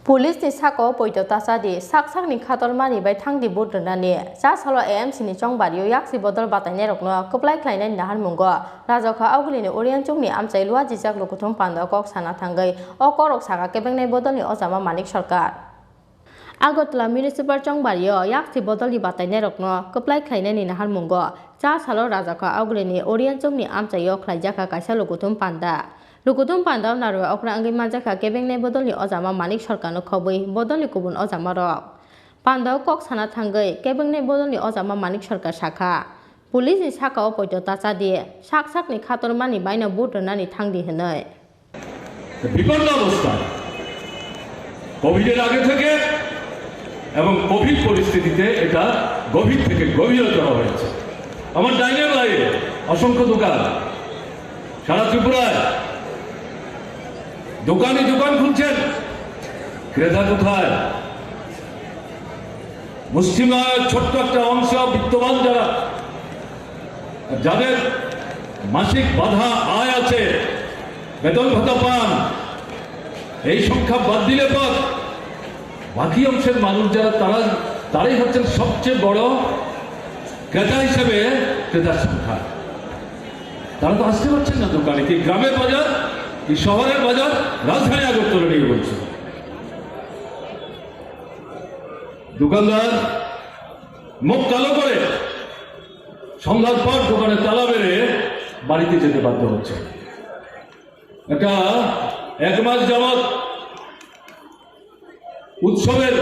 police नि Sakao Poito Chadi Saksakni Khatormani by Thangdi Rwnani Jas Halo AMC ni Chongbario Yaksi Bodol Batane Rokno Koplai Klein Nahar Mungo Rajaka Augulini Orient Chungni Amchai Lua Jijak Lokutum Panda Kok Sana Thangai Okorok Saka Kebeng Bodol ni Ozama Manik Sarkar Agotla Municipal Chongbario Yaksi Bodol ni Batane Rokno Koplai Klein ni Nahar Mungo Jas Halo Rajaka Augulini Orient Chungni Amchai Yok Klajaka Kaisa Lokutum Panda Lukutum Pandau Narwa Okra Angi Majaka Kebeng Bodoli Ozama Manik Sarkano Kobi Bodoli Kubun Ozama Rock Pandau Kok Sana Thangai Kebeng Bodoli Ozama Manik Sarkar Saka Police ni Sakao Poito Chadi Saksakni Khatormani Baina Rwnani Thangdi Henai বিপন্ন অবস্থা কোভিডের আগে থেকে এবং Covid পরিস্থিতিতে এটা গভীর থেকে গভীরতর হয়েছে আমার ডাইনে বাইরে অসংখ্য দোকান সারা ত্রিপুরায় দোকানে দোকান খুলছেন ক্রেতা কোথায় মুসলিমের ছোট্ট একটা অংশ বিত্তবান যারা যাদের মাসিক বাধা আয় আছে বেতন ভাতা পান এই সংখ্যা বাদ দিলে পর বাকি অংশের মানুষ যারা তারাই হচ্ছেন সবচেয়ে বড় ক্রেতা হিসেবে ক্রেতার সংখ্যা তারা তো আসতে পারছেন না দোকানে কি গ্রামের বাজার কি শহরের বাজার রাজধানী আগরতলা নিয়ে বলছে দোকানদার মুখ কালো করে সন্ধ্যার পর দোকানে তালা মেরে বাড়িতে যেতে বাধ্য হচ্ছে এটা এক মাস যাবৎ উৎসবের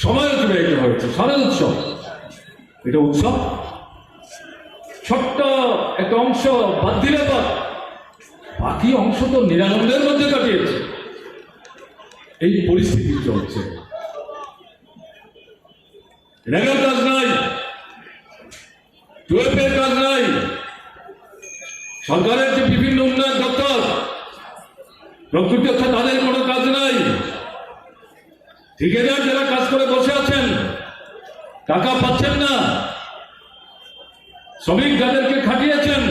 সময় অতিবাহিত হয়েছে শারদ উৎসব এটা উৎসব ছোট্ট একটা অংশ বাদ দিলে পর বাকি অংশ তো নিরানন্দের মধ্যে কাটিয়েছে এই পরিস্থিতি চলছে রেগার কাজ নাই টুয়েলভের কাজ নাই সরকারের যে বিভিন্ন উন্নয়ন দপ্তর প্রকৃতি তাদের কোনো কাজ নাই ঠিকাদার যারা কাজ করে বসে আছেন টাকা পাচ্ছেন না শ্রমিক যাদেরকে খাটিয়েছেন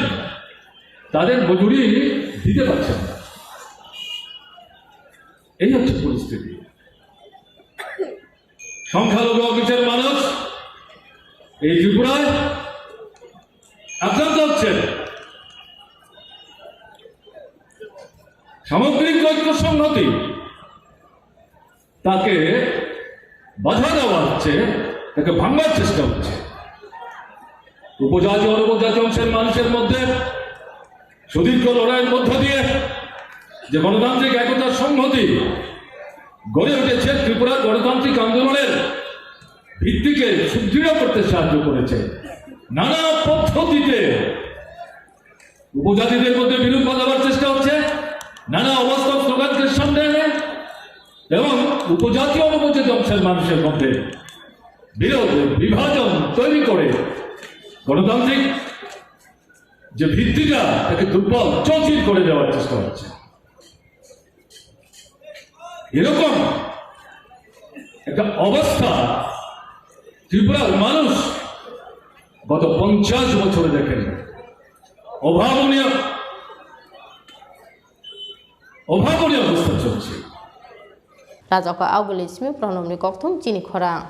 তাদের মজুরি দিতে পারছেন না এই হচ্ছে পরিস্থিতি সংখ্যালঘু অফিসের মানুষ এই ত্রিপুরায় আক্রান্ত হচ্ছেন সামগ্রিক ঐক্য সংহতি তাকে বাধা দেওয়া হচ্ছে তাকে ভাঙবার চেষ্টা হচ্ছে উপজাতি অনুপজাতি অংশের মানুষের মধ্যে সুদীর্ঘ লড়াইয়ের মধ্য দিয়ে যে গণতান্ত্রিক একতার সংহতি গড়ে উঠেছে ত্রিপুরার গণতান্ত্রিক আন্দোলনের ভিত্তিকে সুদৃঢ় করতে সাহায্য করেছে নানা পদ্ধতিতে উপজাতিদের মধ্যে বিরোধ বাঁধাবার চেষ্টা হচ্ছে নানা অবাস্তব স্লোগানকে সামনে এনে এবং উপজাতি অনুপজাতি অংশের মানুষের মধ্যে বিরোধ বিভাজন তৈরি করে গণতান্ত্রিক যে ভিত্তিটা তাকে দুর্বল চৌচির করে দেওয়ার চেষ্টা হচ্ছে এরকম একটা অবস্থা ত্রিপুরার মানুষ গত 50 বছরে দেখেন অভাবনীয় অবস্থা চলছে Rajaka Auguli Smith Pronomni Koktum Chini Khorang